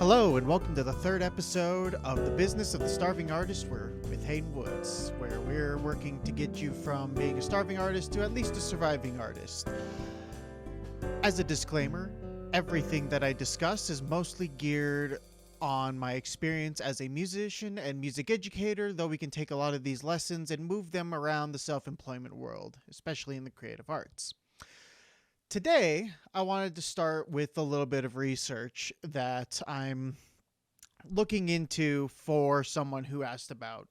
Hello, and welcome to the third episode of The Business of the Starving Artist. We're with Hayden Woods, where we're working to get you from being a starving artist to at least a surviving artist. As a disclaimer, everything that I discuss is mostly geared on my experience as a musician and music educator, though we can take a lot of these lessons and move them around the self-employment world, especially in the creative arts. Today, I wanted to start with a little bit of research that I'm looking into for someone who asked about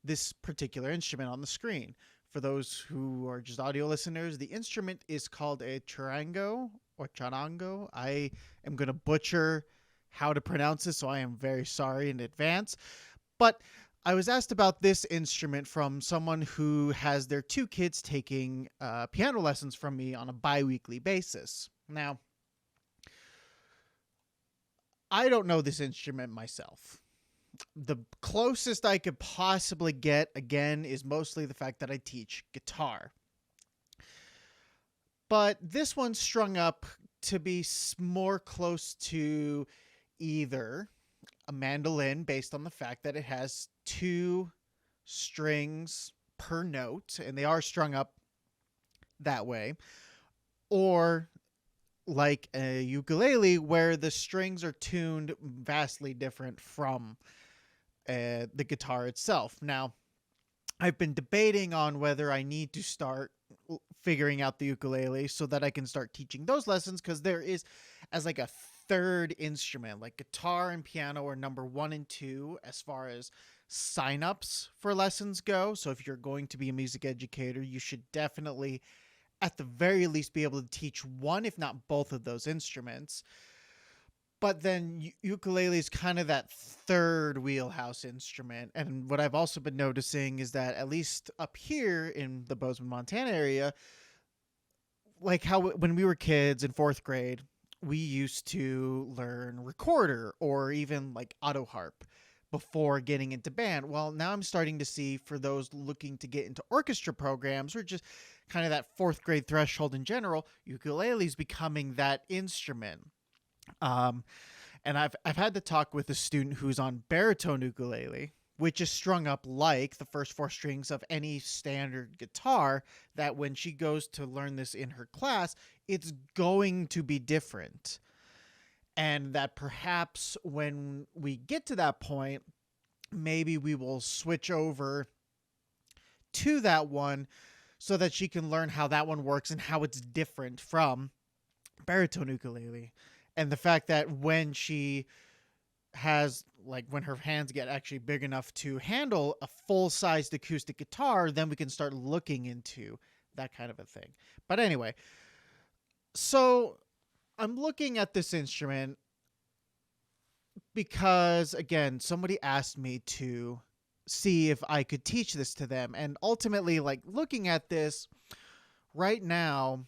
this particular instrument on the screen. For those who are just audio listeners, the instrument is called a charango or charango. I am going to butcher how to pronounce this, so I am very sorry in advance. But I was asked about this instrument from someone who has their two kids taking piano lessons from me on a bi-weekly basis. Now, I don't know this instrument myself. The closest I could possibly get, again, is mostly the fact that I teach guitar. But this one's strung up to be more close to either a mandolin, based on the fact that it has two strings per note, and they are strung up that way, or like a ukulele where the strings are tuned vastly different from the guitar itself. Now, I've been debating on whether I need to start figuring out the ukulele so that I can start teaching those lessons, because there is, as like a third instrument, like guitar and piano are number 1 and 2 as far as signups for lessons go. So if you're going to be a music educator, you should definitely at the very least be able to teach one, if not both of those instruments. But then ukulele is kind of that third wheelhouse instrument. And what I've also been noticing is that, at least up here in the Bozeman, Montana area, like how when we were kids in 4th grade, we used to learn recorder or even like auto harp before getting into band. Well, now I'm starting to see, for those looking to get into orchestra programs or just kind of that 4th grade threshold in general, ukulele is becoming that instrument. And I've had to talk with a student who's on baritone ukulele, which is strung up like the first 4 strings of any standard guitar, that when she goes to learn this in her class, it's going to be different. And that perhaps when we get to that point, maybe we will switch over to that one so that she can learn how that one works and how it's different from baritone ukulele. And the fact that when she has, like, when her hands get actually big enough to handle a full-sized acoustic guitar, then we can start looking into that kind of a thing. But anyway, so I'm looking at this instrument because, again, somebody asked me to see if I could teach this to them. And ultimately, like, looking at this right now,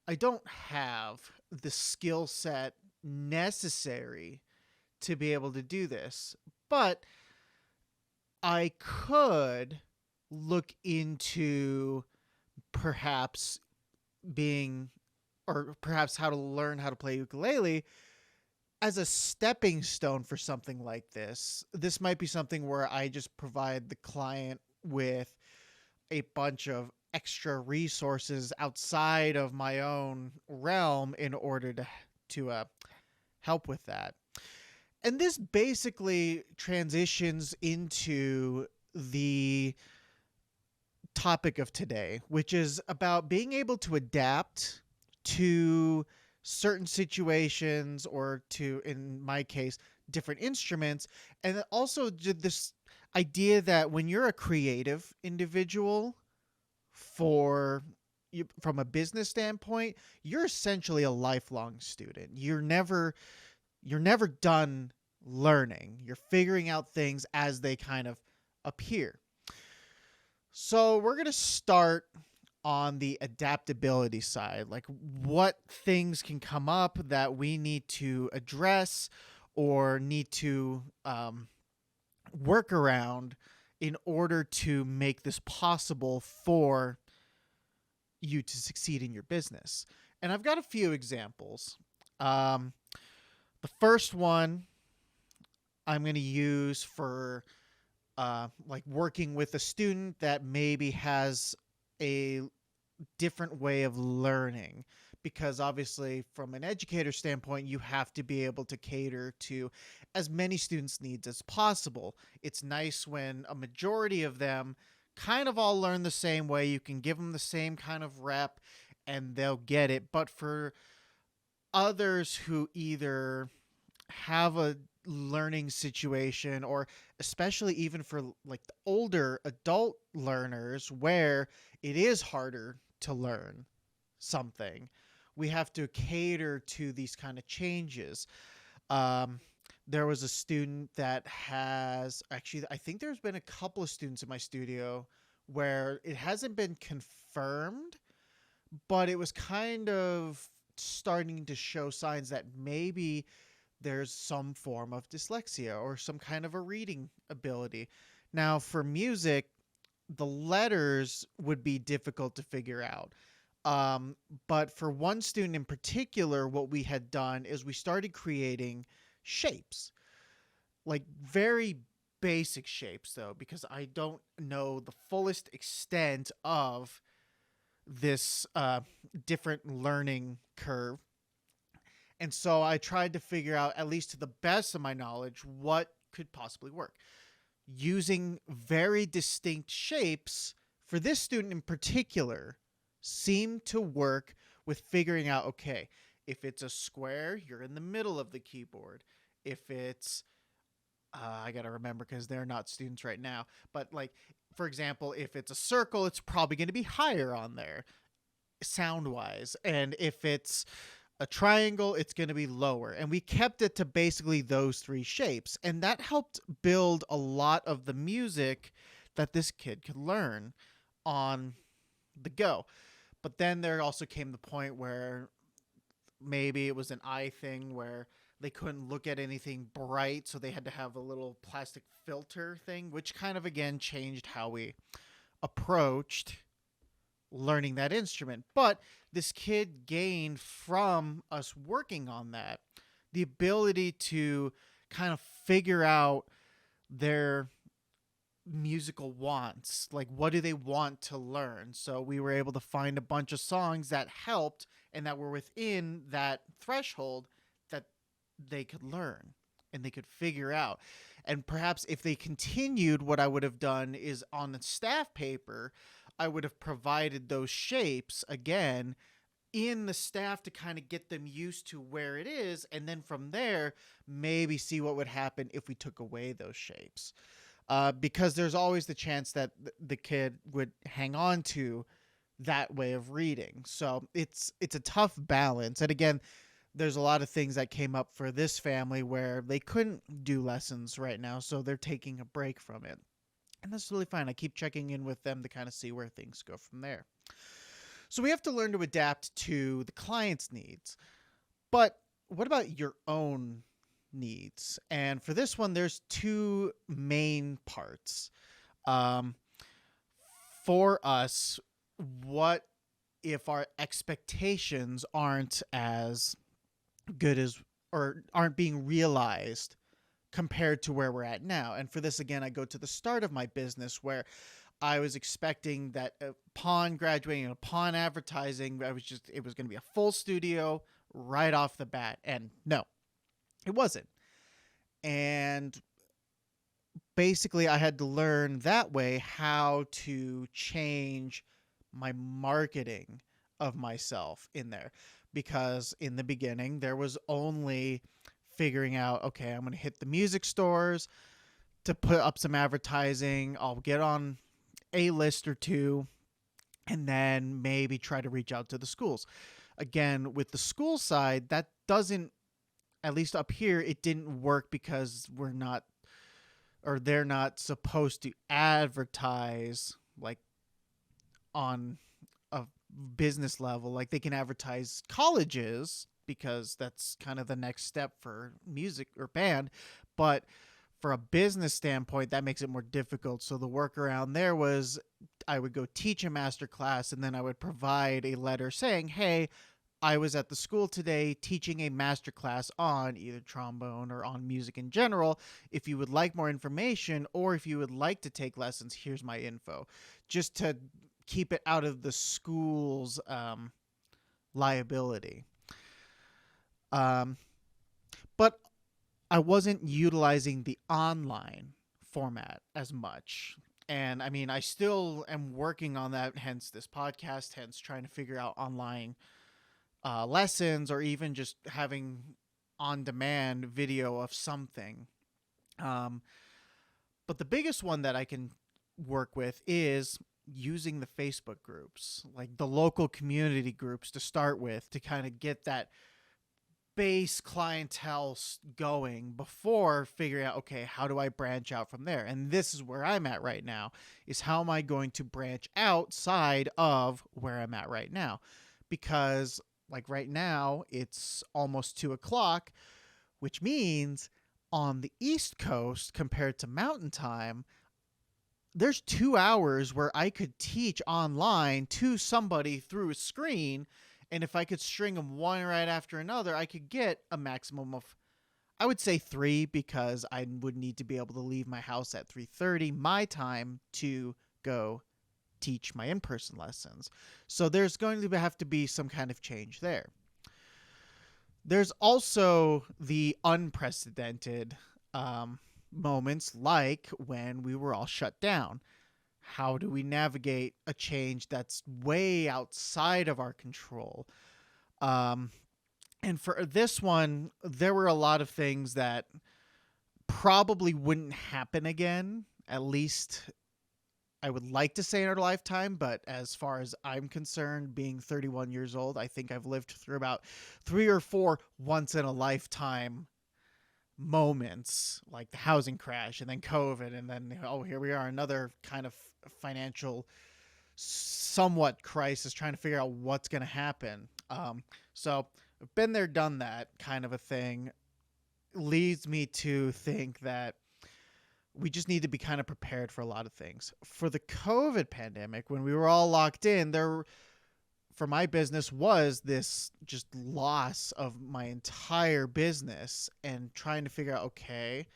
I don't have the skill set necessary to be able to do this, but I could look into perhaps perhaps how to learn how to play ukulele as a stepping stone for something like this. This might be something where I just provide the client with a bunch of extra resources outside of my own realm in order to help with that. And this basically transitions into the topic of today, which is about being able to adapt to certain situations, or to, in my case, different instruments. And also this idea that when you're a creative individual, from a business standpoint, you're essentially a lifelong student. You're never done learning. You're figuring out things as they kind of appear. So we're going to start on the adaptability side, like what things can come up that we need to address or need to work around in order to make this possible for you to succeed in your business. And I've got a few examples. The first one I'm going to use for like working with a student that maybe has a different way of learning, because obviously from an educator standpoint you have to be able to cater to as many students' needs as possible. It's nice when a majority of them kind of all learn the same way. You can give them the same kind of rep and they'll get it. But for others who either have a learning situation, or especially even for like the older adult learners where it is harder to learn something, we have to cater to these kind of changes. um, there was a student that has actually, I think there's been a couple of students in my studio where it hasn't been confirmed, but it was kind of starting to show signs that maybe there's some form of dyslexia or some kind of a reading ability. Now, for music, the letters would be difficult to figure out. But for one student in particular, what we had done is we started creating shapes, like very basic shapes, though, because I don't know the fullest extent of this different learning curve. And so I tried to figure out, at least to the best of my knowledge, what could possibly work. Using very distinct shapes for this student in particular seemed to work with figuring out, okay, if it's a square, you're in the middle of the keyboard. If it's, I got to remember because they're not students right now, but like, for example, if it's a circle, it's probably going to be higher on there sound wise. And if it's a triangle, it's going to be lower. And we kept it to basically those three shapes. And that helped build a lot of the music that this kid could learn on the go. But then there also came the point where maybe it was an eye thing where they couldn't look at anything bright, so they had to have a little plastic filter thing, which kind of again changed how we approached learning that instrument. But this kid gained from us working on that the ability to kind of figure out their musical wants, like what do they want to learn. So we were able to find a bunch of songs that helped and that were within that threshold that they could learn and they could figure out. And perhaps if they continued, what I would have done is on the staff paper, I would have provided those shapes again in the staff to kind of get them used to where it is. And then from there, maybe see what would happen if we took away those shapes. Because there's always the chance that the kid would hang on to that way of reading. So it's a tough balance. And again, there's a lot of things that came up for this family where they couldn't do lessons right now, so they're taking a break from it. And that's really fine. I keep checking in with them to kind of see where things go from there. So we have to learn to adapt to the client's needs. But what about your own needs? And for this one, there's two main parts. For us, what if our expectations aren't as good as, or aren't being realized compared to where we're at now? And for this, again, I go to the start of my business where I was expecting that upon graduating and upon advertising, it was going to be a full studio right off the bat. And no, it wasn't. And basically I had to learn that way how to change my marketing of myself in there. Because in the beginning, there was only figuring out, okay, I'm going to hit the music stores to put up some advertising. I'll get on a list or two, and then maybe try to reach out to the schools. Again, with the school side, that doesn't, at least up here, it didn't work because we're not, or they're not supposed to advertise like on a business level. Like they can advertise colleges because that's kind of the next step for music or band, but for a business standpoint, that makes it more difficult. So the workaround there was I would go teach a master class and then I would provide a letter saying, hey, I was at the school today teaching a master class on either trombone or on music in general. If you would like more information or if you would like to take lessons, here's my info. Just to keep it out of the school's liability. Um, but I wasn't utilizing the online format as much. And I mean, I still am working on that, hence this podcast, hence trying to figure out online lessons or even just having on demand video of something. Um, but the biggest one that I can work with is using the Facebook groups, like the local community groups to start with, to kind of get that base clientele going before figuring out, okay, how do I branch out from there? And this is where I'm at right now, is how am I going to branch outside of where I'm at right now? Because like right now it's almost 2 o'clock, which means on the East Coast compared to Mountain Time, there's 2 hours where I could teach online to somebody through a screen. And if I could string them one right after another, I could get a maximum of, I would say 3, because I would need to be able to leave my house at 3:30 my time to go teach my in-person lessons. So there's going to have to be some kind of change there. There's also the unprecedented moments like when we were all shut down. How do we navigate a change that's way outside of our control? Um, and for this one, there were a lot of things that probably wouldn't happen again, at least I would like to say in our lifetime, but as far as I'm concerned, being 31 years old, I think I've lived through about 3 or 4 once in a lifetime moments, like the housing crash and then COVID, and then, oh, here we are, another kind of financial somewhat crisis, trying to figure out what's going to happen. So I've been there, done that kind of a thing. Leads me to think that we just need to be kind of prepared for a lot of things. For the COVID pandemic, when we were all locked in, there, for my business, was this just loss of my entire business and trying to figure out, okay,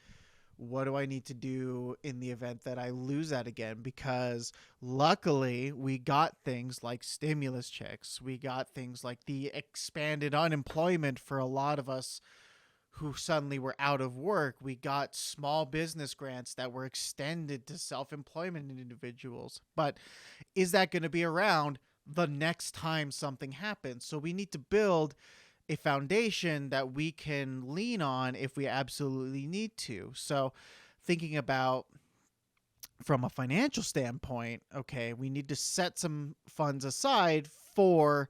what do I need to do in the event that I lose that again? Because luckily we got things like stimulus checks. We got things like the expanded unemployment for a lot of us who suddenly were out of work. We got small business grants that were extended to self-employment individuals. But is that going to be around the next time something happens? So we need to build a foundation that we can lean on if we absolutely need to. So thinking about from a financial standpoint, okay, we need to set some funds aside for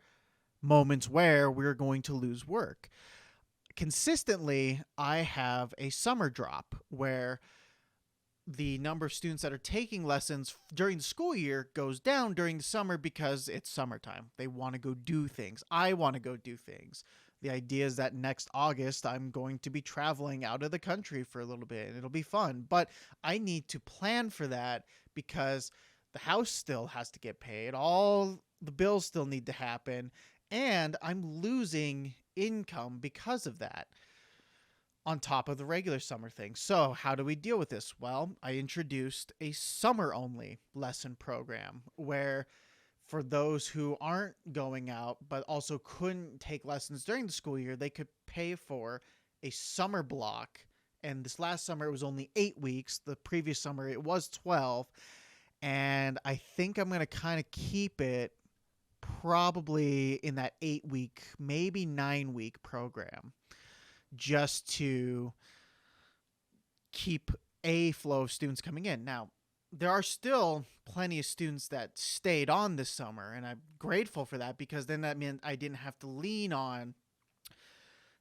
moments where we're going to lose work. Consistently, I have a summer drop where the number of students that are taking lessons during the school year goes down during the summer because it's summertime. They want to go do things. I want to go do things. The idea is that next August, I'm going to be traveling out of the country for a little bit, and it'll be fun. But I need to plan for that because the house still has to get paid. All the bills still need to happen. And I'm losing income because of that, on top of the regular summer thing. So how do we deal with this? Well, I introduced a summer only lesson program where for those who aren't going out but also couldn't take lessons during the school year, they could pay for a summer block. And this last summer it was only 8 weeks. The previous summer it was 12. And I think I'm going to kind of keep it probably in that 8-week, maybe 9-week program, just to keep a flow of students coming in. Now, there are still plenty of students that stayed on this summer, and I'm grateful for that, because then that meant I didn't have to lean on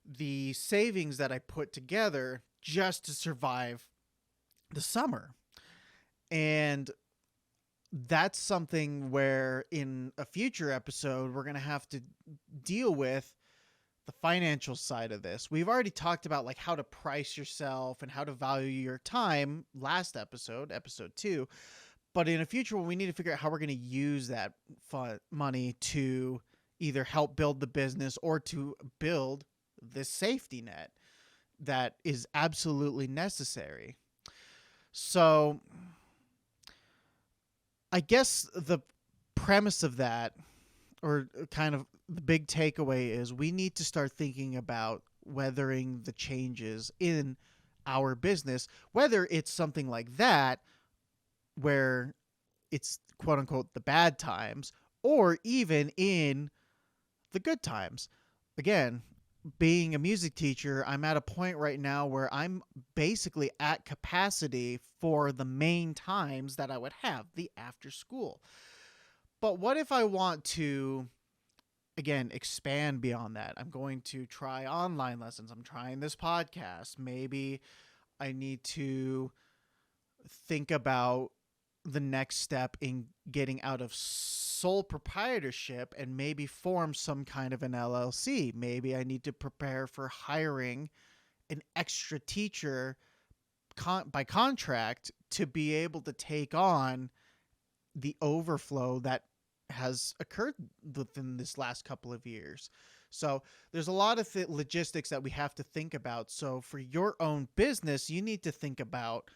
the savings that I put together just to survive the summer. And that's something where in a future episode, we're going to have to deal with the financial side of this. We've already talked about like how to price yourself and how to value your time last episode, episode 2. But in a future one, we need to figure out how we're going to use that money to either help build the business or to build this safety net that is absolutely necessary. So I guess the premise of that, or kind of the big takeaway, is we need to start thinking about weathering the changes in our business, whether it's something like that, where it's quote unquote the bad times, or even in the good times. Again, being a music teacher, I'm at a point right now where I'm basically at capacity for the main times that I would have, the after school. But what if I want to, again, expand beyond that? I'm going to try online lessons. I'm trying this podcast. Maybe I need to think about the next step in getting out of sole proprietorship and maybe form some kind of an LLC. Maybe I need to prepare for hiring an extra teacher by contract to be able to take on the overflow that has occurred within this last couple of years. So there's a lot of logistics that we have to think about. So for your own business, you need to think about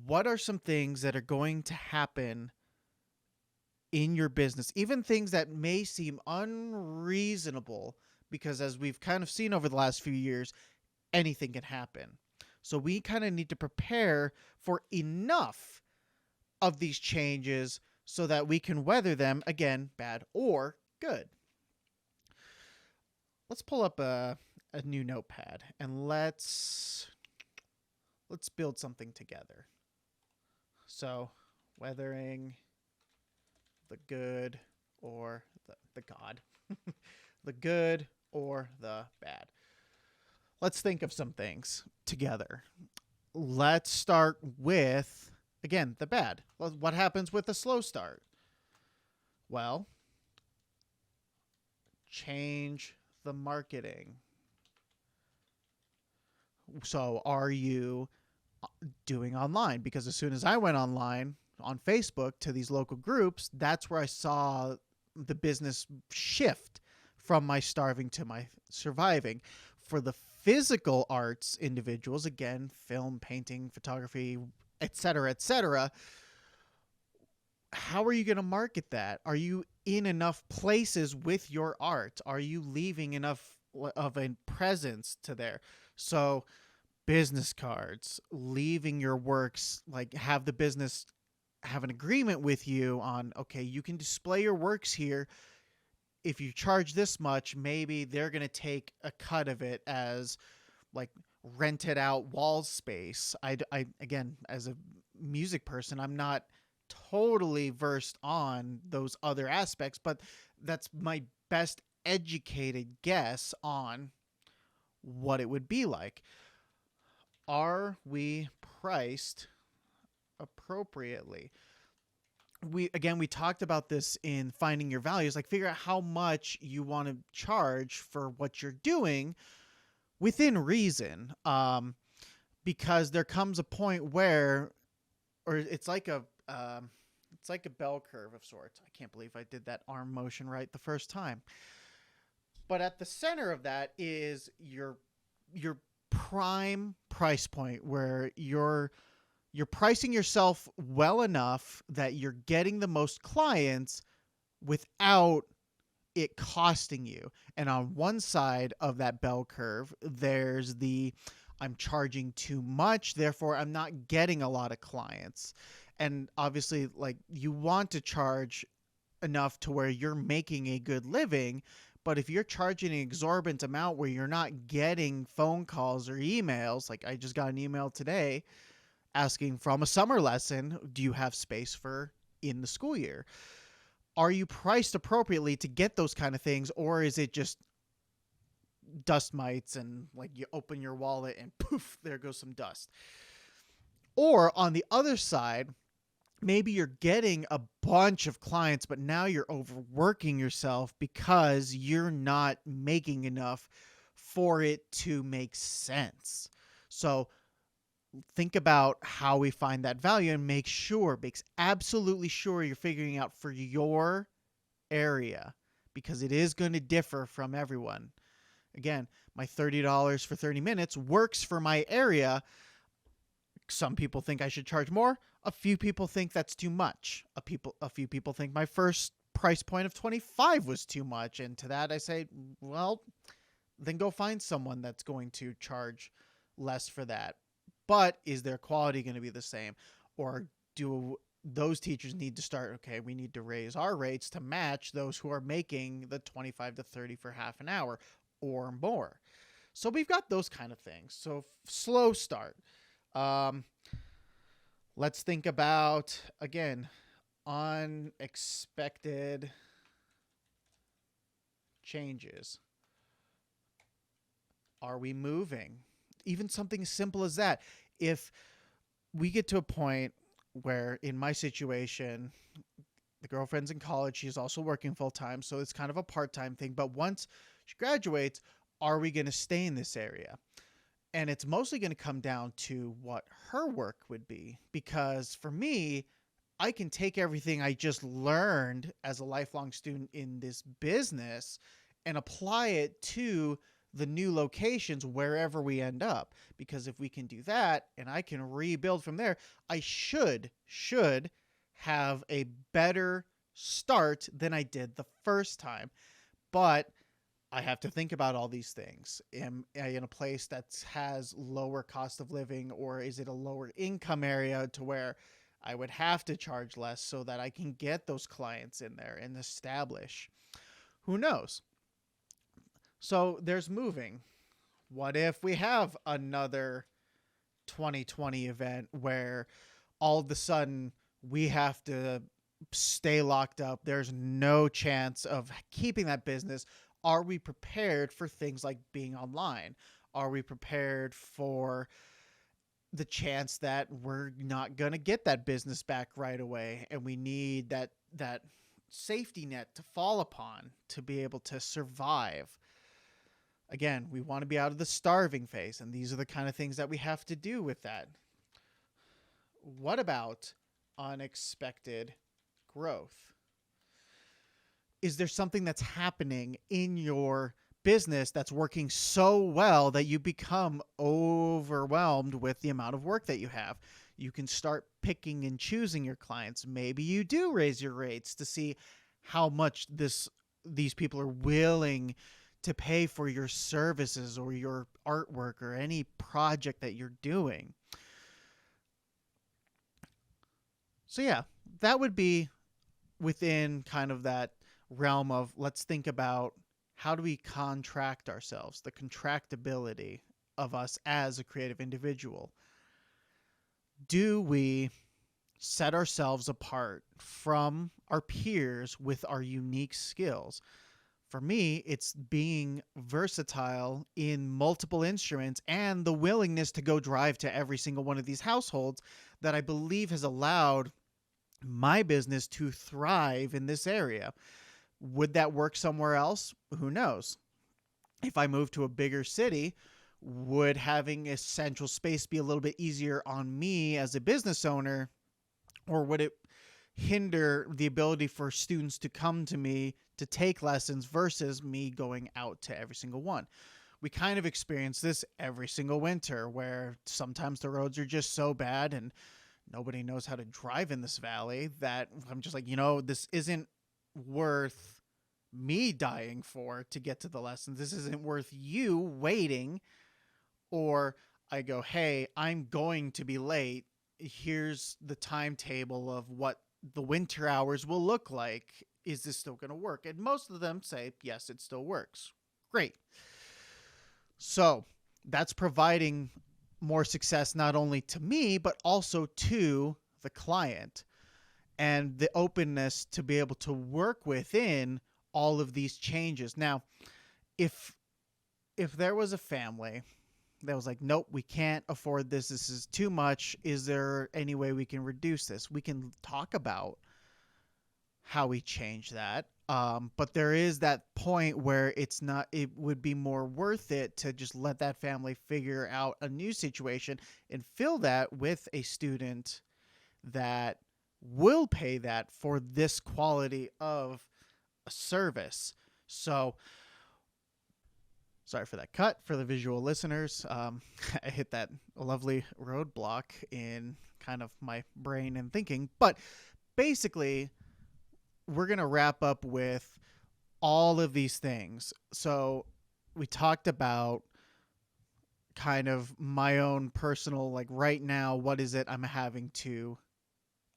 what are some things that are going to happen in your business, even things that may seem unreasonable, because as we've kind of seen over the last few years, anything can happen. So we kind of need to prepare for enough of these changes so that we can weather them, again, bad or good. Let's pull up a new notepad and let's build something together. So, weathering the good or the God, the good or the bad. Let's think of some things together. Let's start with, again, the bad. What happens with a slow start? Well, change the marketing. So are you doing online? Because as soon as I went online on Facebook to these local groups, that's where I saw the business shift from my starving to my surviving. For the physical arts individuals, again, film, painting, photography, etc., how are you going to market that? Are you in enough places with your art? Are you leaving enough of a presence to there? So business cards, leaving your works, like have the business have an agreement with you on, okay, you can display your works here. If you charge this much, maybe they're going to take a cut of it as like rented out wall space. I again, as a music person, I'm not totally versed on those other aspects, but that's my best educated guess on what it would be like. Are we priced appropriately? We talked about this in finding your values, like figure out how much you want to charge for what you're doing within reason. Because there comes a point where, or it's like a bell curve of sorts. I can't believe I did that arm motion right the first time. But at the center of that is your prime price point, where you're pricing yourself well enough that you're getting the most clients without it costing you. And on one side of that bell curve, there's the I'm charging too much, therefore I'm not getting a lot of clients. And obviously, like, you want to charge enough to where you're making a good living. But if you're charging an exorbitant amount where you're not getting phone calls or emails, like I just got an email today asking from a summer lesson, do you have space for in the school year? Are you priced appropriately to get those kind of things? Or is it just dust mites and like you open your wallet and poof, there goes some dust? Or on the other side, maybe you're getting a bunch of clients, but now you're overworking yourself because you're not making enough for it to make sense. So think about how we find that value and makes absolutely sure you're figuring out for your area. because it is going to differ from everyone. Again, my $30 for 30 minutes works for my area. Some people think I should charge more. A few people think that's too much. A few people think my first price point of 25 was too much. And to that I say, well, then go find someone that's going to charge less for that. But is their quality going to be the same? Or do those teachers need to start, okay, we need to raise our rates to match those who are making the 25 to 30 for half an hour or more? So we've got those kind of things. So slow start. Let's think about, again, unexpected changes. Are we moving? Even something as simple as that. If we get to a point where, in my situation, the girlfriend's in college, she's also working full time, so it's kind of a part-time thing. But once she graduates, are we going to stay in this area? And it's mostly going to come down to what her work would be. Because for me, I can take everything I just learned as a lifelong student in this business and apply it to the new locations wherever we end up. Because if we can do that and I can rebuild from there, I should have a better start than I did the first time. But I have to think about all these things. Am I in a place that has lower cost of living, or is it a lower income area to where I would have to charge less so that I can get those clients in there and establish? Who knows? So there's moving. What if we have another 2020 event where all of a sudden we have to stay locked up? There's no chance of keeping that business. Are we prepared for things like being online? Are we prepared for the chance that we're not going to get that business back right away, and we need that safety net to fall upon to be able to survive? Again, we want to be out of the starving phase, and these are the kind of things that we have to do with that. What about unexpected growth? Is there something that's happening in your business that's working so well that you become overwhelmed with the amount of work that you have? You can start picking and choosing your clients. Maybe you do raise your rates to see how much these people are willing to pay for your services or your artwork or any project that you're doing. So yeah, that would be within kind of that realm of, let's think about how do we contract ourselves, the contractability of us as a creative individual. Do we set ourselves apart from our peers with our unique skills? For me, it's being versatile in multiple instruments and the willingness to go drive to every single one of these households that I believe has allowed my business to thrive in this area. Would that work somewhere else? Who knows? If I move to a bigger city, would having a central space be a little bit easier on me as a business owner, or would it hinder the ability for students to come to me to take lessons versus me going out to every single one? We kind of experience this every single winter, where sometimes the roads are just so bad and nobody knows how to drive in this valley that I'm just like, this isn't worth me dying for to get to the lessons. This isn't worth you waiting. Or I go, hey, I'm going to be late. Here's the timetable of what the winter hours will look like. Is this still going to work? And most of them say, yes, it still works. Great. So that's providing more success, not only to me, but also to the client, and the openness to be able to work within all of these changes. Now, if there was a family that was like, nope, we can't afford this. This is too much. Is there any way we can reduce this? We can talk about how we change that. But there is that point where it would be more worth it to just let that family figure out a new situation and fill that with a student that will pay that for this quality of a service. So, sorry for that cut for the visual listeners. I hit that lovely roadblock in kind of my brain and thinking. But basically, we're going to wrap up with all of these things. So, we talked about kind of my own personal, like right now, what is it I'm having to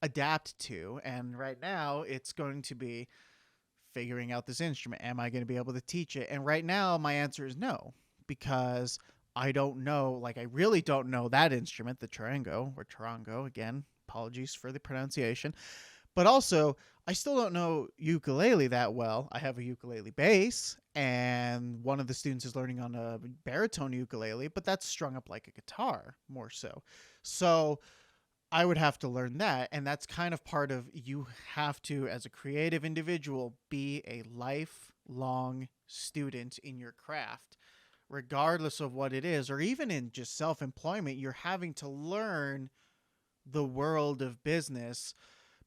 adapt to? And right now, it's going to be figuring out this instrument. Am I going to be able to teach it? And right now, my answer is no, because I don't know. Like, I really don't know that instrument, the charango or charango. Again, apologies for the pronunciation. But also, I still don't know ukulele that well. I have a ukulele bass, and one of the students is learning on a baritone ukulele, but that's strung up like a guitar more so. So I would have to learn that. And that's kind of part of, you have to, as a creative individual, be a lifelong student in your craft, regardless of what it is, or even in just self-employment. You're having to learn the world of business,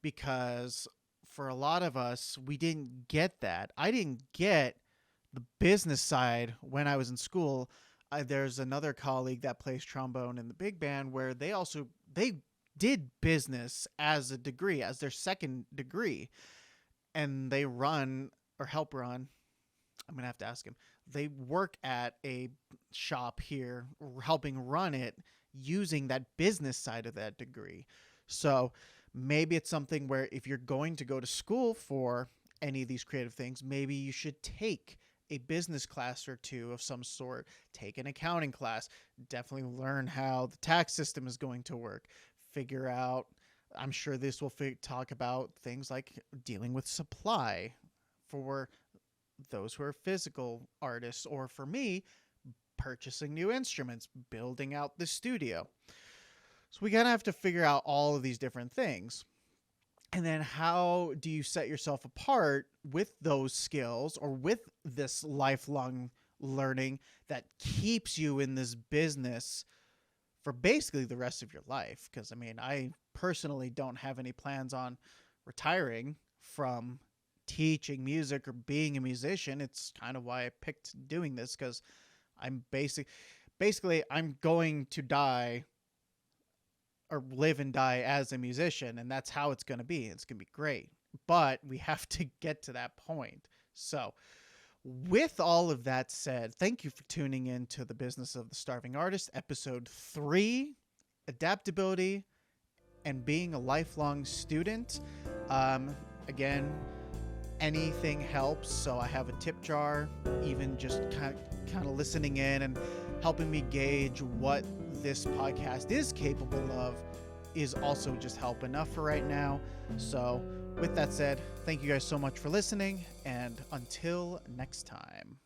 because for a lot of us, we didn't get that. I didn't get the business side when I was in school. There's another colleague that plays trombone in the big band, where they did business as a degree, as their second degree, and they run or help run. I'm going to have to ask him. They work at a shop here, helping run it using that business side of that degree. So maybe it's something where if you're going to go to school for any of these creative things, maybe you should take a business class or two of some sort, take an accounting class, definitely learn how the tax system is going to work, figure out, I'm sure this will talk about things like dealing with supply for those who are physical artists, or for me, purchasing new instruments, building out the studio. So we kind of have to figure out all of these different things. And then how do you set yourself apart with those skills, or with this lifelong learning that keeps you in this business for basically the rest of your life? Because, I mean, I personally don't have any plans on retiring from teaching music or being a musician. It's kind of why I picked doing this, because I'm basically I'm going to die or live and die as a musician, and that's how it's going to be. It's going to be great, but we have to get to that point. So with all of that said, thank you for tuning in to The Business of the Starving Artist, episode 3, Adaptability and Being a Lifelong Student. Again, anything helps. So I have a tip jar, even just kind of listening in and helping me gauge what this podcast is capable of is also just help enough for right now. So with that said, thank you guys so much for listening, and until next time.